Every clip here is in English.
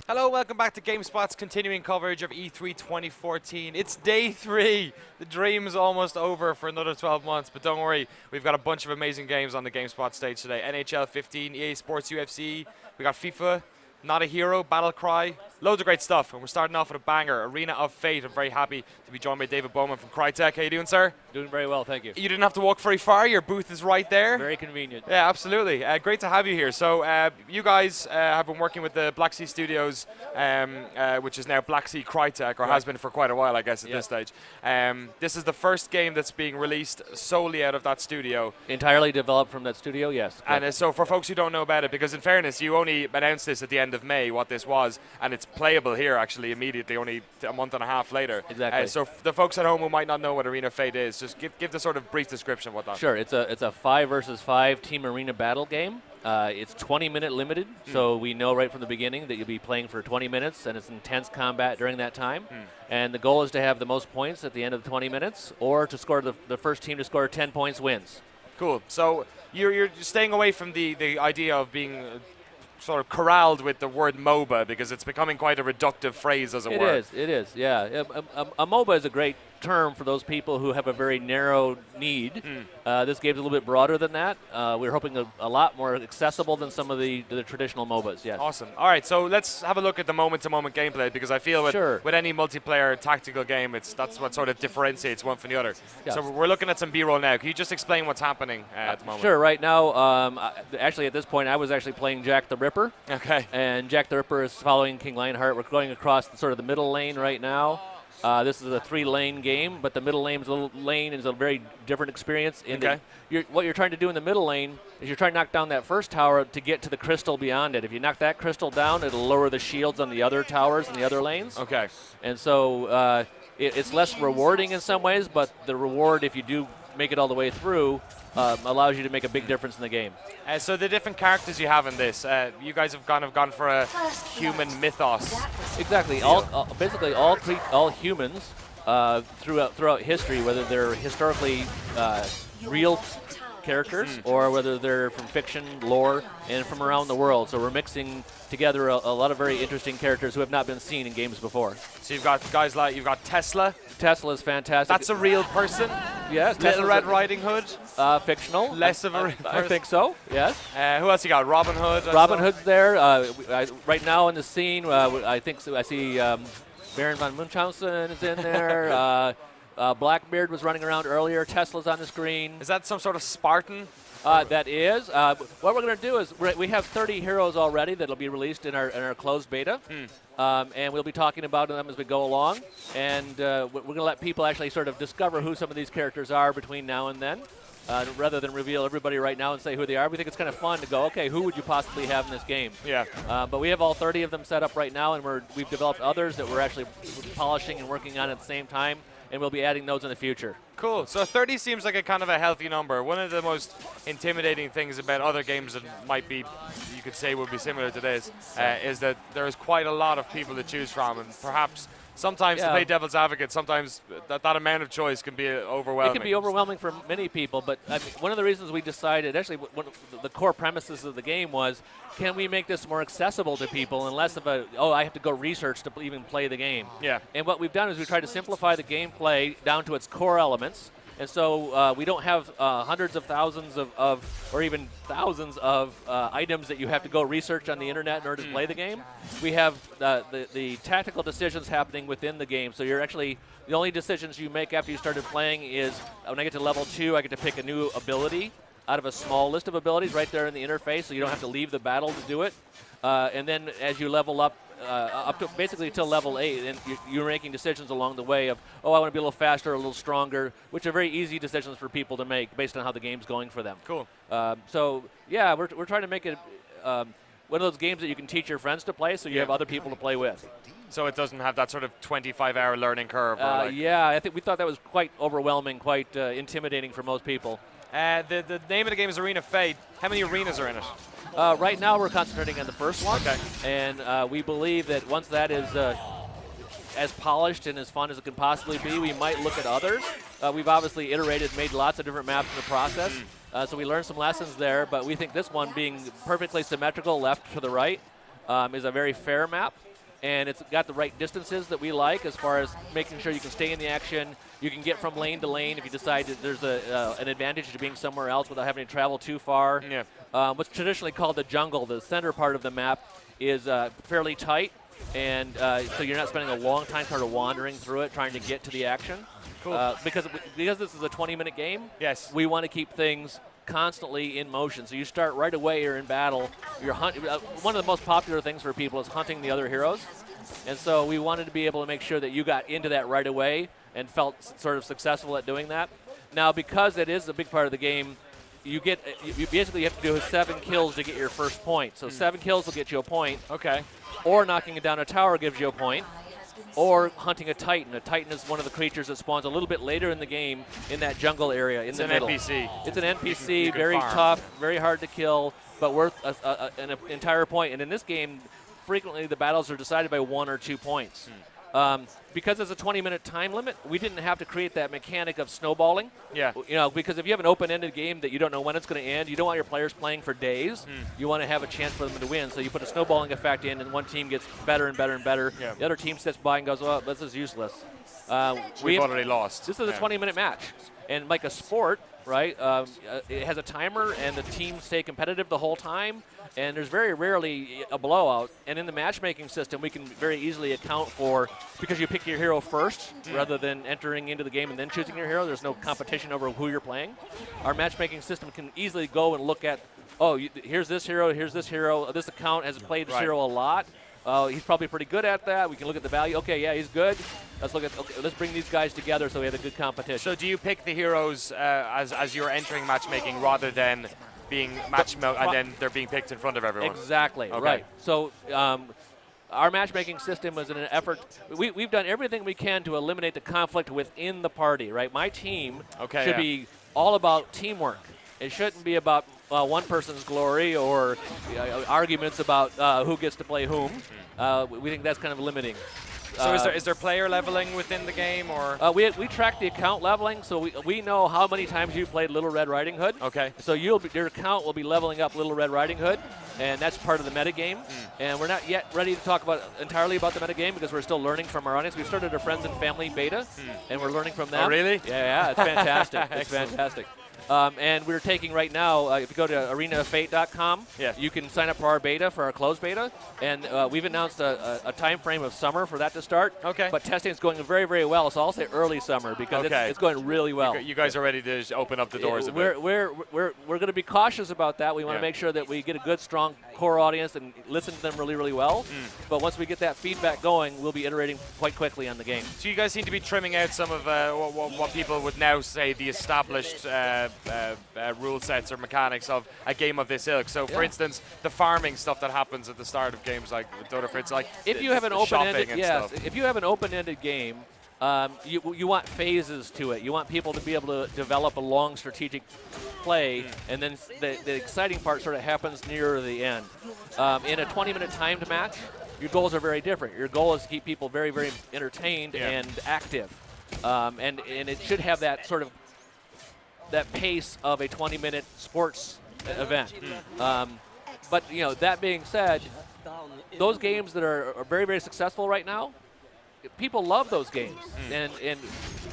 Hello, welcome back to GameSpot's continuing coverage of E3 2014. It's day 3. The dream's almost over for another 12 months, but don't worry, we've got a bunch of amazing games on the GameSpot stage today. NHL 15, EA Sports UFC, we got FIFA, Not a Hero, Battle Cry, loads of great stuff. And we're starting off with a banger, Arena of Fate. I'm very happy to be joined by David Bowman from Crytek. How you doing, sir? Doing very well, thank you. You didn't have to walk very far. Your booth is right there. Very convenient. Yeah, absolutely. Great to have you here. So you guys have been working with the Black Sea Studios, which is now Black Sea Crytek, or has been for quite a while, I guess, at this stage. This is the first game that's being released solely out of that studio. Entirely developed from that studio, yes. And so for folks who don't know about it, because in fairness, you only announced this at the end of May, what this was, and it's playable here actually immediately, only a month and a half later. Exactly. So the folks at home who might not know what Arena of Fate is, just give the sort of brief description of what that is. Sure, it's a 5 versus 5 team arena battle game. It's 20-minute limited, so we know right from the beginning that you'll be playing for 20 minutes, and it's intense combat during that time. And the goal is to have the most points at the end of the 20 minutes, or to score the first team to score 10 points wins. Cool. So you're staying away from the idea of being sort of corralled with the word MOBA, because it's becoming quite a reductive phrase, as it were. It is, yeah. A MOBA is a great term for those people who have a very narrow need. This game's a little bit broader than that. We're hoping a lot more accessible than some of the traditional MOBAs, yes. Awesome. All right, so let's have a look at the moment-to-moment gameplay, because I feel with any multiplayer tactical game, that's what sort of differentiates one from the other. Yes. So we're looking at some B-roll now. Can you just explain what's happening at the moment? Sure. Right now, actually at this point, I was actually playing Jack the Ripper. Okay. And Jack the Ripper is following King Lionheart. We're going across sort of the middle lane right now. This is a 3-lane game, but the middle lane is a very different experience. What you're trying to do in the middle lane is you're trying to knock down that first tower to get to the crystal beyond it. If you knock that crystal down, it'll lower the shields on the other towers in the other lanes. Okay. And so it's less rewarding in some ways, but the reward, if you do make it all the way through, allows you to make a big difference in the game. So the different characters you have in this, you guys have gone for a human mythos. Exactly. Basically all humans throughout history, whether they're historically real characters or whether they're from fiction, lore, and from around the world. So we're mixing together a lot of very interesting characters who have not been seen in games before. So you've got guys like, you've got Tesla. Tesla's fantastic. That's a real person? Yes. Little Red Riding Hood? Fictional. Less of a real person? I think so, yes. Who else you got? Robin Hood? Robin Hood's there. Right now in the scene, I see Baron von Munchausen is in there. Blackbeard was running around earlier. Tesla's on the screen. Is that some sort of Spartan? That is. What we're going to do is we have 30 heroes already that will be released in our closed beta. And we'll be talking about them as we go along. And we're going to let people actually sort of discover who some of these characters are between now and then. Rather than reveal everybody right now and say who they are. We think it's kind of fun to go, okay, who would you possibly have in this game? Yeah. But we have all 30 of them set up right now, and we've developed others that we're actually polishing and working on at the same time, and we'll be adding those in the future. Cool. So 30 seems like a kind of a healthy number. One of the most intimidating things about other games that might be, you could say, would be similar to this, is that there's quite a lot of people to choose from, and perhaps sometimes to play devil's advocate, sometimes that amount of choice can be overwhelming. It can be overwhelming for many people, but I mean, one of the reasons we decided, actually one of the core premises of the game was, can we make this more accessible to people and less of a, I have to go research to even play the game. Yeah. And what we've done is we've tried to simplify the gameplay down to its core elements. And so we don't have hundreds of thousands or even thousands of items that you have to go research on the internet in order to play the game. We have the tactical decisions happening within the game. So you're actually, the only decisions you make after you started playing is, when I get to level 2, I get to pick a new ability out of a small list of abilities right there in the interface, so you don't have to leave the battle to do it. And then as you level up to basically till level 8, and you're making decisions along the way of, I want to be a little faster, a little stronger, which are very easy decisions for people to make based on how the game's going for them. Cool. So yeah, we're trying to make it one of those games that you can teach your friends to play, so you have other people to play with. So it doesn't have that sort of 25-hour learning curve. Yeah, I think we thought that was quite overwhelming, quite intimidating for most people. The name of the game is Arena of Fate. How many arenas are in it? Right now we're concentrating on the first one. Okay. And we believe that once that is as polished and as fun as it can possibly be, we might look at others. We've obviously iterated, made lots of different maps in the process. So we learned some lessons there, but we think this one being perfectly symmetrical left to the right is a very fair map, and it's got the right distances that we like as far as making sure you can stay in the action. You can get from lane to lane if you decide that there's an advantage to being somewhere else without having to travel too far. Yeah. What's traditionally called the jungle, the center part of the map, is fairly tight, and so you're not spending a long time sort of wandering through it trying to get to the action. Cool. Because this is a 20-minute game, Yes. we want to keep things constantly in motion. So you start right away, you're in battle. You're one of the most popular things for people is hunting the other heroes. And so we wanted to be able to make sure that you got into that right away and felt sort of successful at doing that. Now, because it is a big part of the game, you basically have to do 7 kills to get your first point. So 7 kills will get you a point. Okay. Or knocking down a tower gives you a point. Or hunting a Titan. A Titan is one of the creatures that spawns a little bit later in the game in that jungle area in the middle. It's an NPC. It's an NPC, you can very farm. tough, very hard to kill, but worth an entire point. And in this game, frequently the battles are decided by 1 or 2 points. Because there's a 20-minute time limit, we didn't have to create that mechanic of snowballing. Yeah. Because if you have an open-ended game that you don't know when it's going to end, you don't want your players playing for days. You want to have a chance for them to win. So you put a snowballing effect in, and one team gets better and better and better. Yeah. The other team sits by and goes, "Well, this is useless." We've already lost. This is a 20-minute match, and like a sport, right? It has a timer, and the teams stay competitive the whole time. And there's very rarely a blowout. And in the matchmaking system, we can very easily account for, because you pick your hero first rather than entering into the game and then choosing your hero. There's no competition over who you're playing. Our matchmaking system can easily go and look at, here's this hero, here's this hero. This account has played this hero a lot. He's probably pretty good at that. We can look at the value. Okay, yeah, he's good. Let's bring these guys together so we have a good competition. So do you pick the heroes as you're entering matchmaking rather than being and then they're being picked in front of everyone? Exactly, Okay. right. So our matchmaking system was in an effort. We've done everything we can to eliminate the conflict within the party, right? My team should be all about teamwork. It shouldn't be about one person's glory or arguments about who gets to play whom. We think that's kind of limiting. So is there player leveling within the game, or? We track the account leveling, so we know how many times you've played Little Red Riding Hood. Okay. So your account will be leveling up Little Red Riding Hood, and that's part of the metagame. And we're not yet ready to talk entirely about the metagame because we're still learning from our audience. We've started a friends and family beta, and we're learning from them. Oh, really? Yeah, it's fantastic. It's fantastic. And we're taking right now, if you go to arenaofate.com, you can sign up for our beta, for our closed beta. And we've announced a time frame of summer for that to start. Okay. But testing is going very, very well. So I'll say early summer because it's going really well. You guys are ready to open up the doors a bit. We're going to be cautious about that. We want to make sure that we get a good, strong core audience and listen to them really, really well. But once we get that feedback going, we'll be iterating quite quickly on the game. So you guys seem to be trimming out some of what people would now say the established rule sets or mechanics of a game of this ilk. So, for instance, the farming stuff that happens at the start of games like Dota Fritz, like if you have an open-ended, if you have an open-ended game, you want phases to it. You want people to be able to develop a long strategic play, and then the exciting part sort of happens near the end. In a 20-minute timed match, your goals are very different. Your goal is to keep people very, very entertained and active, and it should have that sort of that pace of a 20-minute sports event. But that being said, those games that are very, very successful right now, people love those games, and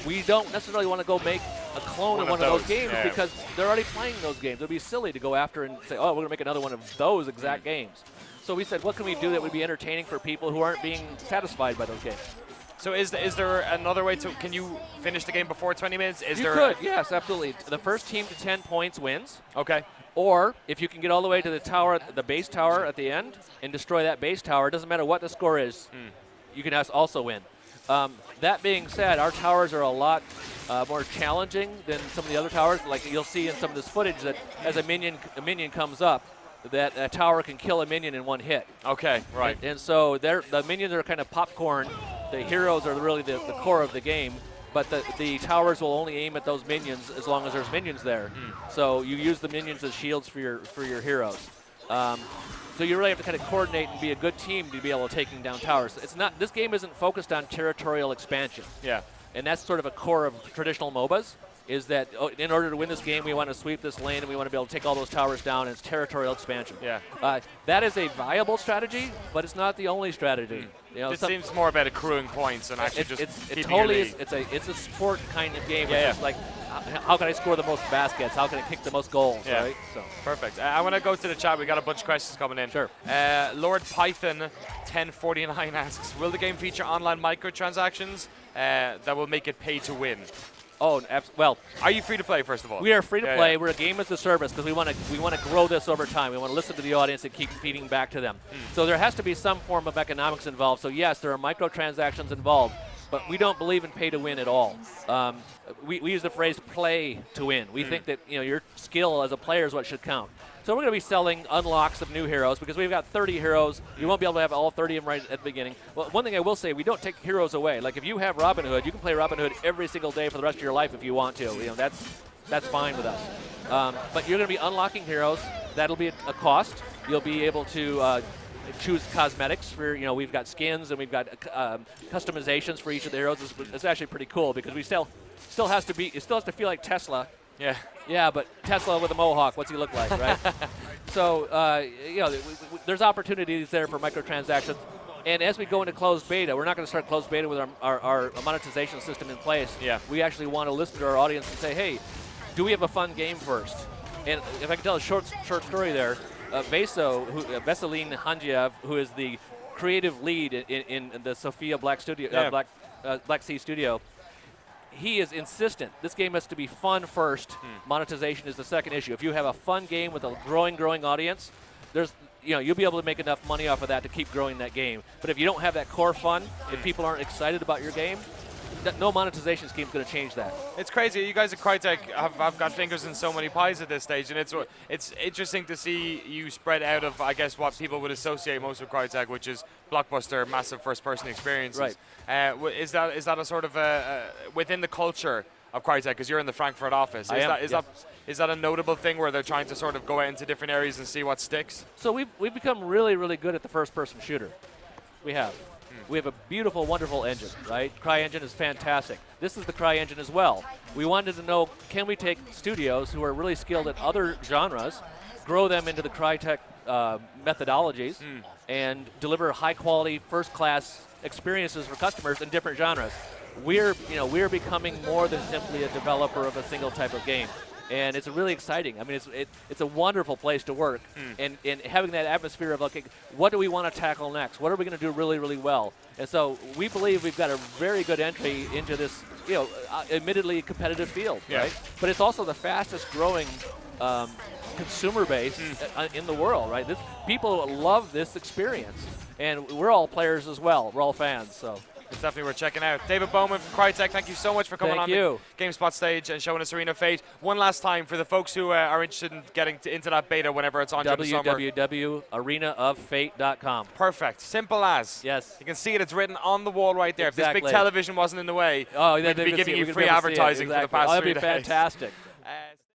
we don't necessarily want to go make a clone of one of those games because they're already playing those games. It would be silly to go after and say, oh, we're going to make another one of those exact games. So we said, what can we do that would be entertaining for people who aren't being satisfied by those games? So is there another way to, can you finish the game before 20 minutes? Yes, absolutely. The first team to 10 points wins. Okay. Or if you can get all the way to the tower, the base tower at the end, and destroy that base tower, it doesn't matter what the score is, you can also win. That being said, our towers are a lot more challenging than some of the other towers. Like you'll see in some of this footage that as a minion comes up, that a tower can kill a minion in one hit. Okay, right. And so the minions are kind of popcorn. The heroes are really the core of the game, but the towers will only aim at those minions as long as there's minions there. So you use the minions as shields for your heroes. So you really have to kind of coordinate and be a good team to be able to taking down towers. This game isn't focused on territorial expansion. Yeah. And that's sort of a core of traditional MOBAs. is that in order to win this game, we want to sweep this lane and we want to be able to take all those towers down, and it's territorial expansion. Yeah. That is a viable strategy, but it's not the only strategy. You know, It seems more about accruing points and actually it keeping totally your is. lead. It's a sport kind of game. Yeah, It's just like, how can I score the most baskets? How can I kick the most goals? Yeah. Right. So. Perfect. I want to go to the chat. We got a bunch of questions coming in. Sure. Lord Python 1049 asks, will the game feature online microtransactions that will make it pay to win? Oh, well, Are you free to play, first of all? we are free to Yeah, play. yeah. We're a game as a service because we want to grow this over time. We want to listen to the audience and keep feeding back to them. So there has to be some form of economics involved. So yes, there are microtransactions involved, but we don't believe in pay to win at all. We use the phrase play to win. We think that your skill as a player is what should count. So we're going to be selling unlocks of new heroes because we've got 30 heroes. You won't be able to have all 30 of them right at the beginning. Well, one thing I will say, we don't take heroes away. Like if you have Robin Hood, you can play Robin Hood every single day for the rest of your life if you want to. That's fine with us. But you're going to be unlocking heroes. That'll be a cost. You'll be able to choose cosmetics for, we've got skins and we've got customizations for each of the heroes. It's actually pretty cool because it still has to feel like Tesla. Yeah. Yeah, but Tesla with a mohawk, what's he look like, right? So, there's opportunities there for microtransactions. And as we go into closed beta, we're not going to start closed beta with our monetization system in place. Yeah. We actually want to listen to our audience and say, hey, do we have a fun game first? And if I can tell a short story there, Veselin Handiev, who is the creative lead in the Sophia Black Sea Studio, he is insistent. This game has to be fun first. Monetization is the second issue. If you have a fun game with a growing audience, you'll be able to make enough money off of that to keep growing that game. But if you don't have that core fun, if people aren't excited about your game, no monetization scheme is going to change that. It's crazy. You guys at Crytek have got fingers in so many pies at this stage, and it's interesting to see you spread out of, I guess, what people would associate most with Crytek, which is blockbuster, massive first-person experiences. Right. Is that a sort of within the culture of Crytek? Because you're in the Frankfurt office. Is that a notable thing where they're trying to sort of go out into different areas and see what sticks? So we've become really, really good at the first-person shooter. We have. We have a beautiful, wonderful engine, right? CryEngine is fantastic. This is the CryEngine as well. We wanted to know, can we take studios who are really skilled at other genres, grow them into the Crytek methodologies, and deliver high-quality, first-class experiences for customers in different genres. We're becoming more than simply a developer of a single type of game. And it's really exciting. I mean, it's a wonderful place to work, and having that atmosphere of, okay, what do we want to tackle next? What are we going to do really, really well? And so we believe we've got a very good entry into this, admittedly competitive field, right? But it's also the fastest growing consumer base in the world, right? People love this experience, and we're all players as well. We're all fans, so. It's definitely worth checking out. David Bowman from Crytek, thank you so much for coming on the GameSpot stage and showing us Arena of Fate. One last time for the folks who are interested in getting into that beta whenever it's on during the summer. www.arenaoffate.com. Perfect. Simple as. Yes. You can see it. It's written on the wall right there. Exactly. If this big television wasn't in the way, we'd we'd be giving you free advertising for the past 3 days. That'd be fantastic.